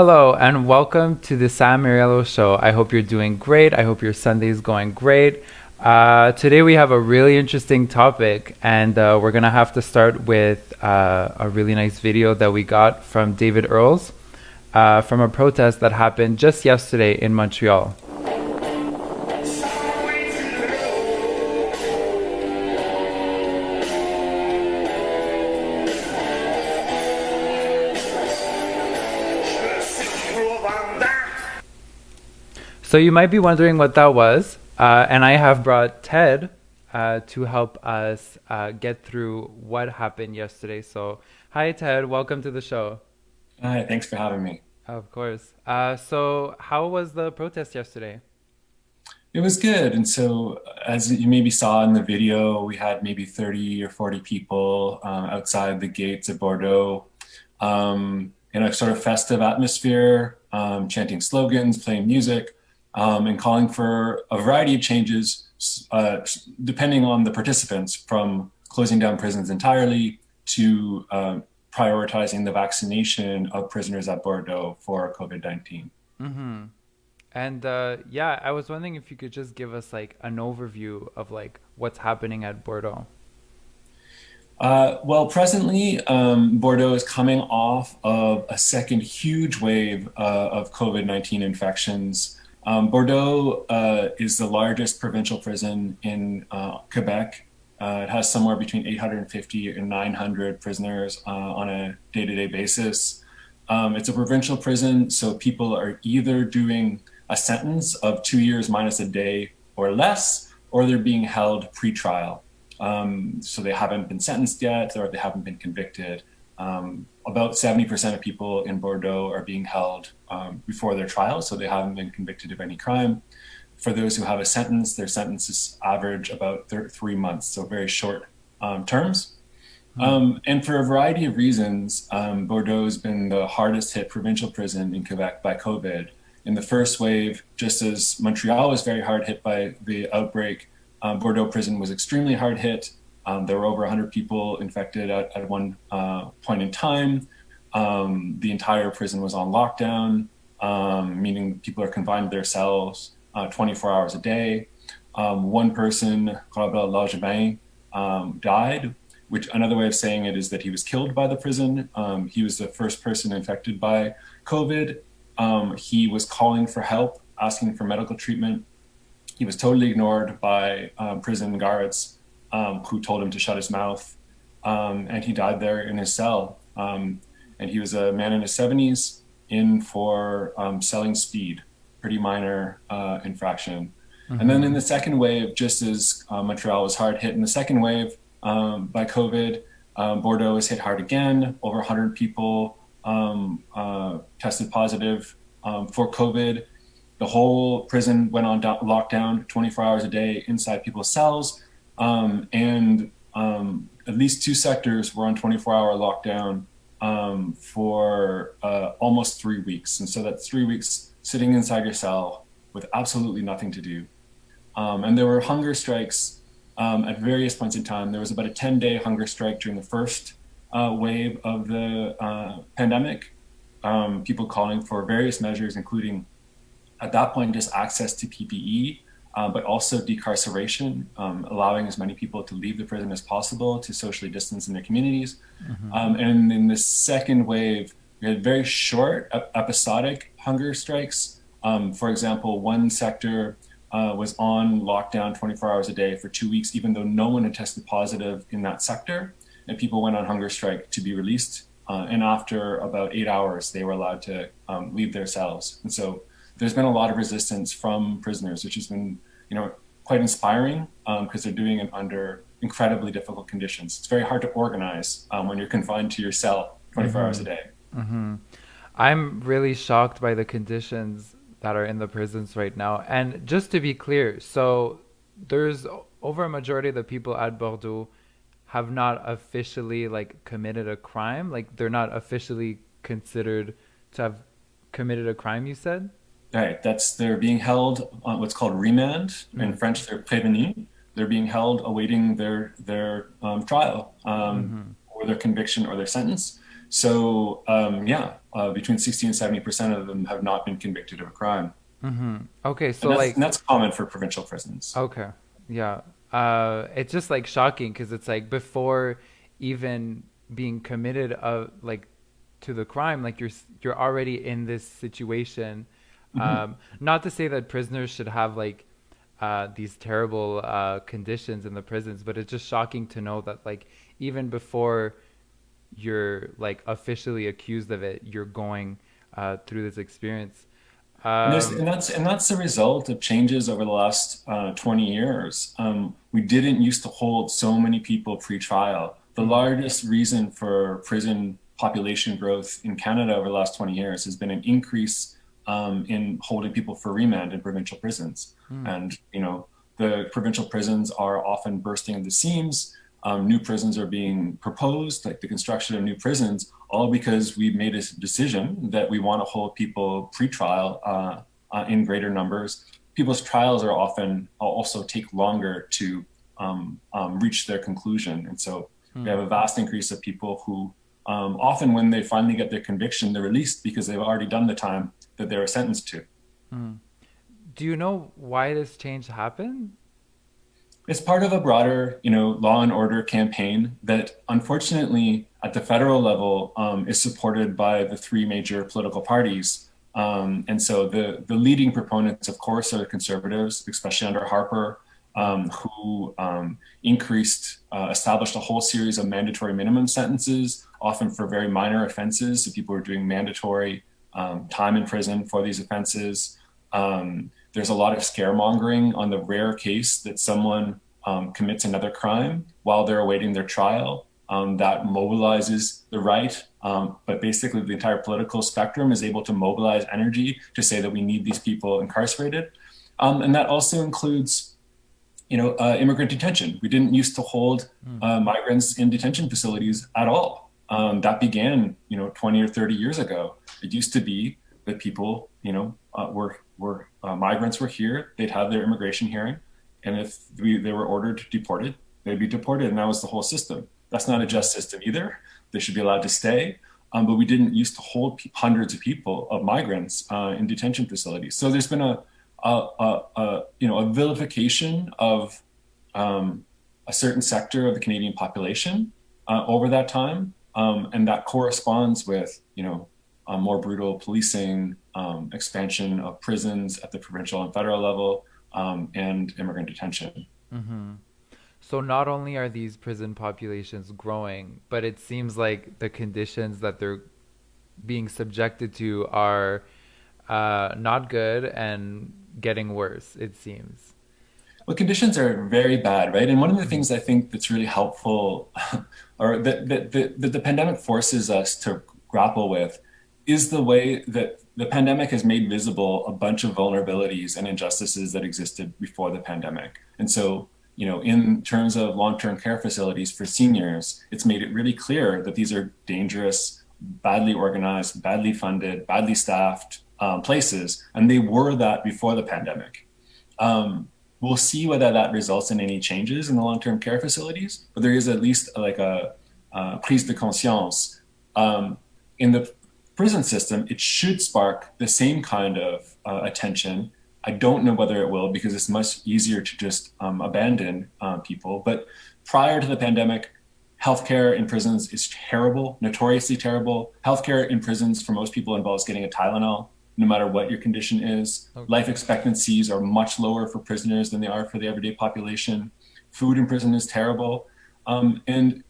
Hello and welcome to the Sam Mariello Show. I hope you're doing great. I hope your Sunday's going great. Today we have a really interesting topic, and we're gonna have to start with a really nice video that we got from David Earls from a protest that happened just yesterday in Montreal. So you might be wondering what that was, and I have brought Ted to help us get through what happened yesterday. So, hi Ted, welcome to the show. Hi, thanks for having me. Of course. So how was the protest yesterday? It was good. And so, as you maybe saw in the video, we had maybe 30 or 40 people outside the gates of Bordeaux in a sort of festive atmosphere, chanting slogans, playing music, and calling for a variety of changes depending on the participants, from closing down prisons entirely to prioritizing the vaccination of prisoners at Bordeaux for COVID-19. Mm-hmm. And yeah, I was wondering if you could just give us like an overview of like what's happening at Bordeaux. Well, presently, Bordeaux is coming off of a second huge wave of COVID-19 infections. Bordeaux is the largest provincial prison in Quebec. It has somewhere between 850 and 900 prisoners on a day-to-day basis. It's a provincial prison, so people are either doing a sentence of 2 years minus a day or less, or they're being held pre-trial. So they haven't been sentenced yet, or they haven't been convicted. About 70% of people in Bordeaux are being held before their trial, so they haven't been convicted of any crime. For those who have a sentence, their sentences average about 3 months, so very short terms. Hmm. And for a variety of reasons, Bordeaux has been the hardest hit provincial prison in Quebec by COVID. In the first wave, just as Montreal was very hard hit by the outbreak, Bordeaux prison was extremely hard hit. There were over 100 people infected at one point in time. The entire prison was on lockdown, meaning people are confined to their cells 24 hours a day. One person, Robert Langevin, died, which another way of saying it is that he was killed by the prison. He was the first person infected by COVID. He was calling for help, asking for medical treatment. He was totally ignored by prison guards who told him to shut his mouth. And he died there in his cell. And he was a man in his 70s in for selling speed, pretty minor infraction. And then in Mm-hmm. the second wave, just as Montreal was hard hit in the second wave by COVID, Bordeaux was hit hard again. Over 100 people tested positive for COVID. The whole prison went on lockdown 24 hours a day inside people's cells. And at least two sectors were on 24-hour lockdown for almost 3 weeks. And so that's 3 weeks sitting inside your cell with absolutely nothing to do. And there were hunger strikes at various points in time. There was about a 10-day hunger strike during the first wave of the pandemic. People calling for various measures, including at that point just access to PPE, but also decarceration, allowing as many people to leave the prison as possible to socially distance in their communities. Mm-hmm. And in the second wave, we had very short episodic hunger strikes. For example, one sector was on lockdown 24 hours a day for 2 weeks, even though no one had tested positive in that sector. And people went on hunger strike to be released. And after about 8 hours, they were allowed to leave their cells. And so there's been a lot of resistance from prisoners, which has been, quite inspiring because they're doing it under incredibly difficult conditions. It's very hard to organize when you're confined to your cell 24 hours Mm-hmm. a day. Mm-hmm. I'm really shocked by the conditions that are in the prisons right now. And just to be clear, so there's over a majority of the people at Bordeaux have not officially like committed a crime. Like they're not officially considered to have committed a crime, you said? Right, they're being held on what's called remand. In French, they're prévenus. They're being held awaiting their trial Mm-hmm. or their conviction or their sentence. So yeah, between 60 and 70% of them have not been convicted of a crime, Okay, and so that's like, common for provincial prisons. okay, yeah. It's just like shocking because it's like before even being committed of like to the crime, like you're already in this situation. Mhm. Not to say that prisoners should have like these terrible conditions in the prisons, but it's just shocking to know that like even before you're like officially accused of it, you're going through this experience. Um, And that's the result of changes over the last 20 years. We didn't used to hold so many people pre-trial. The mhm, largest reason for prison population growth in Canada over the last 20 years has been an increase in holding people for remand in provincial prisons. mhm, And, the provincial prisons are often bursting at the seams. New prisons are being proposed, like the construction of new prisons, all because we've made a decision that we want to hold people pre-trial in greater numbers. People's trials are often also take longer to reach their conclusion, and so we have mhm, a vast increase of people who often, when they finally get their conviction, they're released because they've already done the time that they were sentenced to. mhm. Do you know why this change happened? It's part of a broader, law and order campaign that, unfortunately, at the federal level, is supported by the three major political parties. And so the leading proponents, of course, are the conservatives, especially under Harper, Mm, who established a whole series of mandatory minimum sentences, often for very minor offenses. So people were doing mandatory time in prison for these offenses. There's a lot of scaremongering on the rare case that someone commits another crime while they're awaiting their trial. That mobilizes the right, but basically the entire political spectrum is able to mobilize energy to say that we need these people incarcerated, and that also includes, immigrant detention. We didn't used to hold mm, migrants in detention facilities at all. That began, 20 or 30 years ago. It used to be that people, were migrants were here. They'd have their immigration hearing, and if they were ordered deported, they'd be deported, and that was the whole system. That's not a mhm, just system either. They should be allowed to stay. But we didn't used to hold hundreds of people of migrants in detention facilities. So there's been a vilification of um, a certain sector of the Canadian population over that time, and that corresponds with more brutal policing, expansion of prisons at the provincial and federal level, and immigrant detention. mhm. So not only are these prison populations growing, but it seems like the conditions that they're being subjected to are not good and getting worse, it seems. Well, conditions are very bad, right? And one of the Mhm, things I think that's really helpful, or that the pandemic forces us to grapple with, is the way that the pandemic has made visible a bunch of vulnerabilities and injustices that existed before the pandemic. And so, in terms of long-term care facilities for seniors, it's made it really clear that these are dangerous, badly organized, badly funded, badly staffed places, and they were that before the pandemic. Um, we'll see whether that results in any changes in the long-term care facilities, but there is at least like a prise de conscience. In the prison system, it should spark the same kind of attention. I don't know whether it will because it's much easier to just abandon people. But prior to the pandemic, healthcare in prisons is terrible, notoriously terrible. Healthcare in prisons for most people involves getting a Tylenol, no matter what your condition is. okay. Life expectancies are much lower for prisoners than they are for the everyday population. Food in prison is terrible. And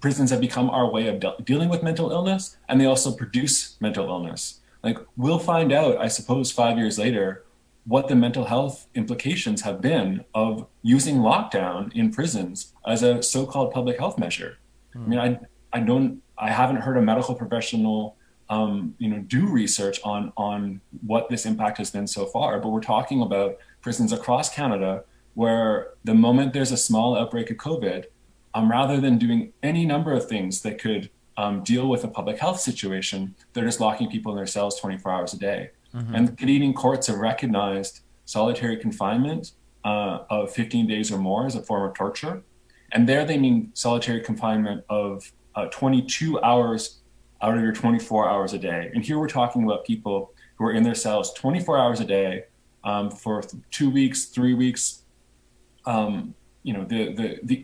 prisons have become our way of dealing with mental illness, and they also produce mental illness. Like, we'll find out, I suppose, 5 years later, what the mental health implications have been of using lockdown in prisons as a so-called public health measure. I Mm, mean, I haven't heard a medical professional, do research on what this impact has been so far. But we're talking about prisons across Canada where the moment there's a small outbreak of COVID, rather than doing any number of things that could deal with a public health situation, they're just locking people in their cells 24 hours a day. And mhm, the Canadian courts have recognized solitary confinement of 15 days or more as a form of torture. And there they mean solitary confinement of 22 hours out of your 24 hours a day. And here we're talking about people who are in their cells 24 hours a day for 2 weeks, 3 weeks. The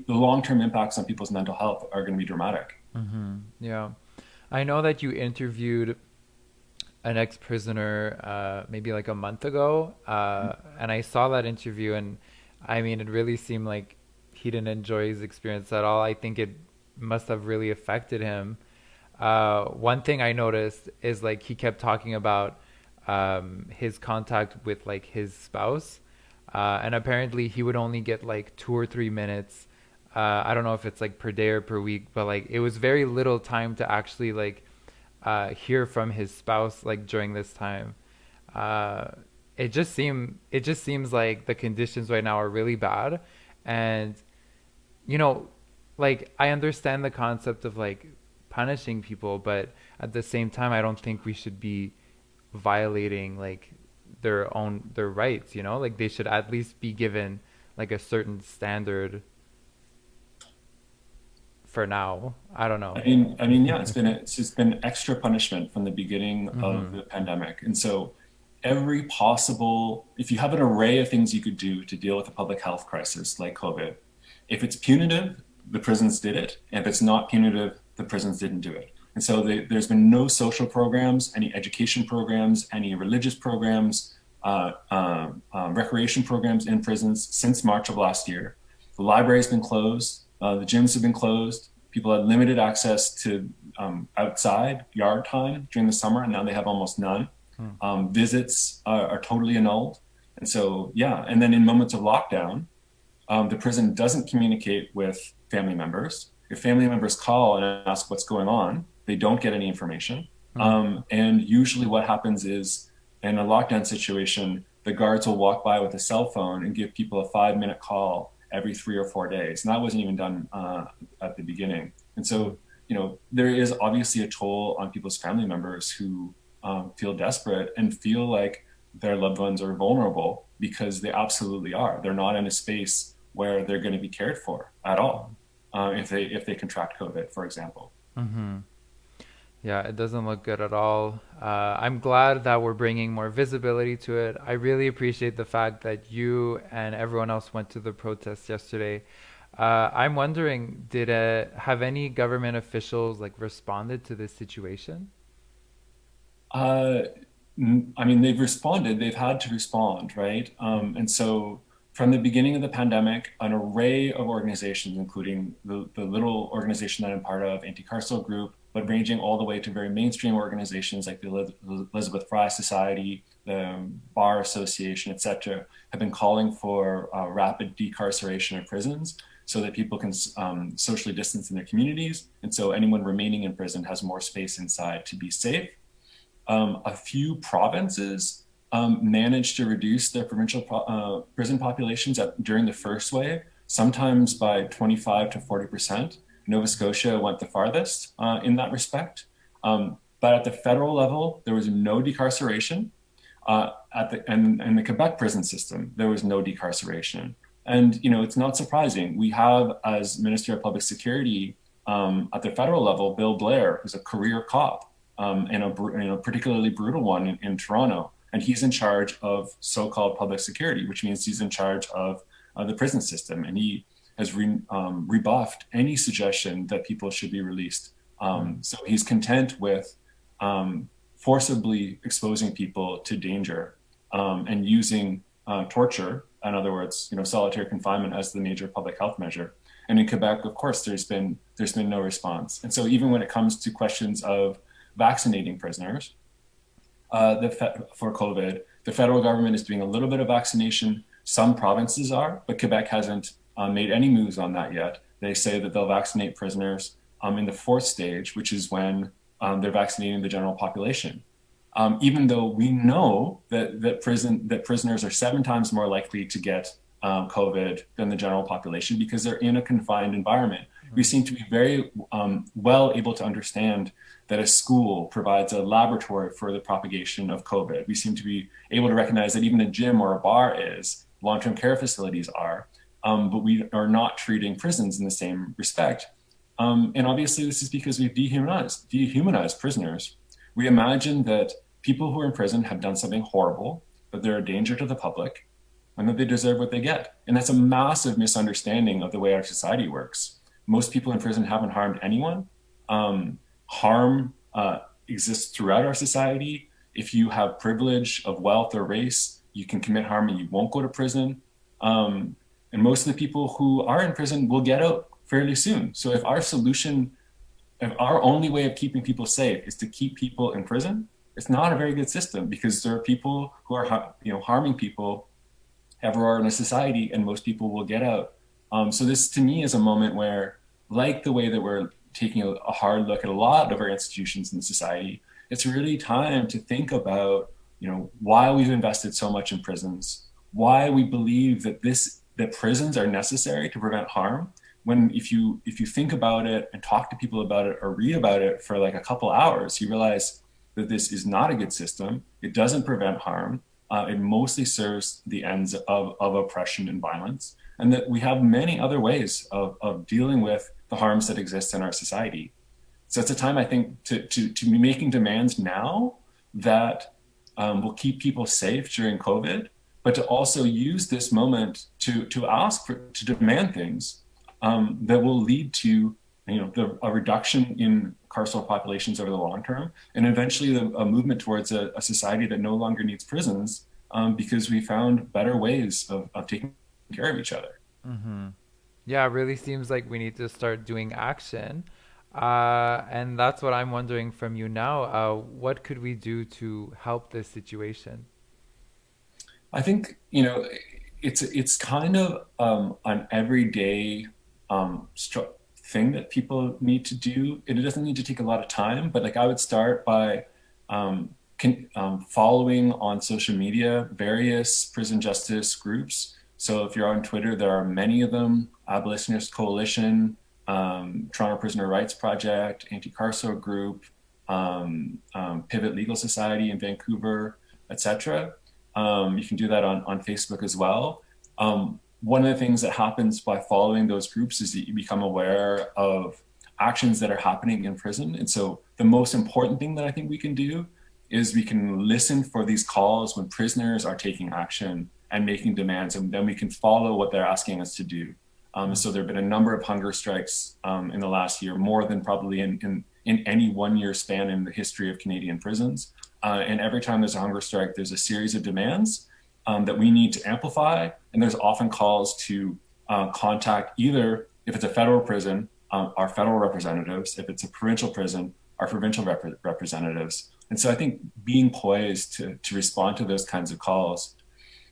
long-term impacts on people's mental health are going to be dramatic. Yeah. I know that you interviewed an ex-prisoner maybe like a month ago, and I saw that interview, and I mean, it really seemed like he didn't enjoy his experience at all. I think it must have really affected him. One thing I noticed is like he kept talking about his contact with like his spouse, and apparently he would only get like 2 or 3 minutes. I don't know if it's like per day or per week, but like it was very little time to actually like hear from his spouse like during this time. Uh, it just seems like the conditions right now are really bad, and you know, like I understand the concept of like punishing people, but at the same time, I don't think we should be violating like their rights. You know, like they should at least be given like a certain standard for now. I don't know. Yeah, it's just been extra punishment from the beginning of Mhm. the pandemic, and so every possible, if you have an array of things you could do to deal with a public health crisis like COVID, if it's punitive, the prisons did it, and if it's not punitive, the prisons didn't do it. And so there's been no social programs, any education programs, any religious programs, recreation programs in prisons since March of last year. The library's been closed. The gyms have been closed. People had limited access to outside yard time during the summer, and now they have almost none. Mm. Visits are totally annulled. And so, yeah. And then in moments of lockdown, the prison doesn't communicate with family members. If family members call and ask what's going on, they don't get any information. Mm. And usually, what happens is in a lockdown situation, the guards will walk by with a cell phone and give people a 5-minute call every 3 or 4 days. And that wasn't even done at the beginning. And Mm. so, there is obviously a toll on people's family members who feel desperate and feel like their loved ones are vulnerable because they absolutely are. They're not in a space where they're going to be cared for at all if they contract COVID, for example. Mhm. Yeah, it doesn't look good at all. I'm glad that we're bringing more visibility to it. I really appreciate the fact that you and everyone else went to the protest yesterday. I'm wondering, did have any government officials like responded to this situation? Uh, I mean, they've responded, they've had to respond, right? And so from the beginning of the pandemic, an array of organizations, including the little organization that I'm part of, Anti-Carceral Group, but ranging all the way to very mainstream organizations like the Elizabeth Fry Society, the Bar Association, et cetera, have been calling for rapid decarceration of prisons so that people can socially distance in their communities. And so anyone remaining in prison has more space inside to be safe. A few provinces managed to reduce their provincial prison populations during the first wave, sometimes by 25 to 40%. Nova Scotia went the farthest in that respect. But at the federal level, there was no decarceration. And the Quebec prison system, there was no decarceration. And it's not surprising. We have, as Minister of Public Security at the federal level, Bill Blair, who's a career cop and a particularly brutal one in Toronto, and he's in charge of so-called public security, which means he's in charge of the prison system, and he has rebuffed any suggestion that people should be released. Mm. So he's content with forcibly exposing people to danger and using torture, in other words, solitary confinement as the major public health measure. And in Quebec, of course, there's been no response. And so even when it comes to questions of vaccinating prisoners for COVID, the federal government is doing a little bit of vaccination. Some provinces are, but Quebec hasn't made any moves on that yet. They say that they'll vaccinate prisoners in the fourth stage, which is when they're vaccinating the general population. Even though we know that prisoners are 7 times more likely to get COVID than the general population because they're in a confined environment. We Mm. seem to be very well able to understand that a school provides a laboratory for the propagation of COVID. We seem to be able to recognize that even a gym or a bar is, long-term care facilities are, but we are not treating prisons in the same respect. And obviously, this is because we've dehumanized prisoners. We imagine that people who are in prison have done something horrible, that they're a danger to the public, and that they deserve what they get. And that's a massive misunderstanding of the way our society works. Most people in prison haven't harmed anyone. Harm exists throughout our society. If you have privilege of wealth or race, you can commit harm and you won't go to prison. And most of the people who are in prison will get out fairly soon. So if our only way of keeping people safe is to keep people in prison, it's not a very good system because there are people who are harming people everywhere in a society, and most people will get out. So this, to me, is a moment where, like the way that we're taking a hard look at a lot of our institutions in society, it's really time to think about, why we've invested so much in prisons, why we believe that prisons are necessary to prevent harm. When if you think about it and talk to people about it or read about it for like a couple hours, you realize that this is not a good system. It doesn't prevent harm. It mostly serves the ends of oppression and violence, and that we have many other ways of dealing with the harms that exist in our society. So it's a time, I think, to be making demands now that will keep people safe during COVID, but to also use this moment to demand things that will lead to a reduction in carceral populations over the long term, and eventually a movement towards a society that no longer needs prisons because we found better ways of taking care of each other. Mm-hmm. Yeah, it really seems like we need to start doing action. And that's what I'm wondering from you now. What could we do to help this situation? I think it's kind of an everyday thing that people need to do. And it doesn't need to take a lot of time, but like I would start by following on social media various prison justice groups. So if you're on Twitter, there are many of them: Abolitionist Coalition, Toronto Prisoner Rights Project, Anti-Carceral Group, Pivot Legal Society in Vancouver, etc. You can do that on Facebook as well. One of the things that happens by following those groups is that you become aware of actions that are happening in prison. And so the most important thing that I think we can do is we can listen for these calls when prisoners are taking action and making demands, and then we can follow what they're asking us to do. So there have been a number of hunger strikes in the last year, more than probably in any 1 year span in the history of Canadian prisons. And every time there's a hunger strike, there's a series of demands that we need to amplify. And there's often calls to contact either, if it's a federal prison, our federal representatives; if it's a provincial prison, our provincial representatives. And so I think being poised to respond to those kinds of calls.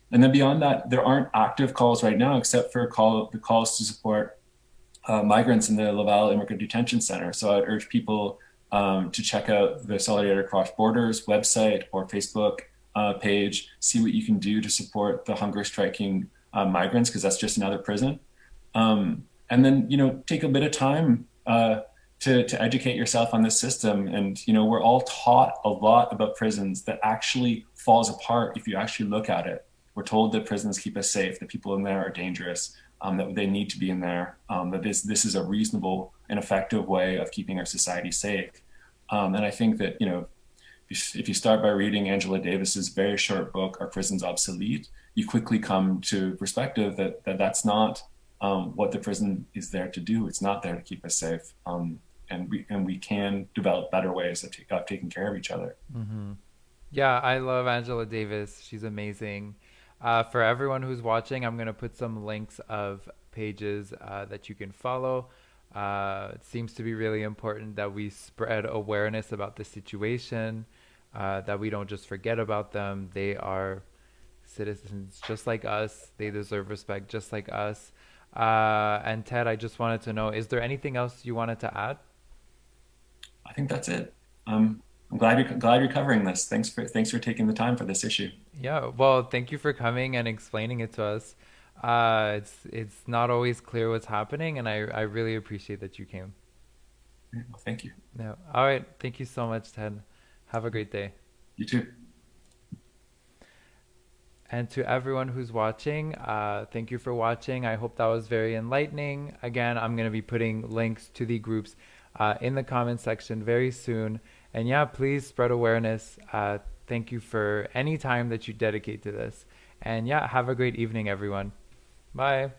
And then beyond that, there aren't active calls right now, except for the calls to support migrants in the Laval Immigrant Detention Center. So I'd urge people to check out the Solidarity Across Borders website or Facebook page, see what you can do to support the hunger striking migrants, because that's just another prison. And then, take a bit of time to educate yourself on this system. And, we're all taught a lot about prisons that actually falls apart if you actually look at it. We're told that prisons keep us safe, that people in there are dangerous, that they need to be in there, that this is a reasonable and effective way of keeping our society safe. And I think that, if you start by reading Angela Davis's very short book, Are Prisons Obsolete?, you quickly come to perspective that's not what the prison is there to do. It's not there to keep us safe. And we can develop better ways of taking care of each other. Mm-hmm. Yeah, I love Angela Davis. She's amazing. For everyone who's watching, I'm going to put some links of pages that you can follow. It seems to be really important that we spread awareness about the situation, that we don't just forget about them. They are citizens just like us. They deserve respect just like us. And Ted, I just wanted to know, is there anything else you wanted to add? I think that's it. I'm glad you're covering this. Thanks for taking the time for this issue. Yeah, well, thank you for coming and explaining it to us. It's not always clear what's happening, and I really appreciate that you came. Well, thank you. Yeah. All right. Thank you so much, Ted. Have a great day. You too. And to everyone who's watching, thank you for watching. I hope that was very enlightening. Again, I'm going to be putting links to the groups in the comment section very soon. And yeah, please spread awareness. Thank you for any time that you dedicate to this. And yeah, have a great evening, everyone. Bye.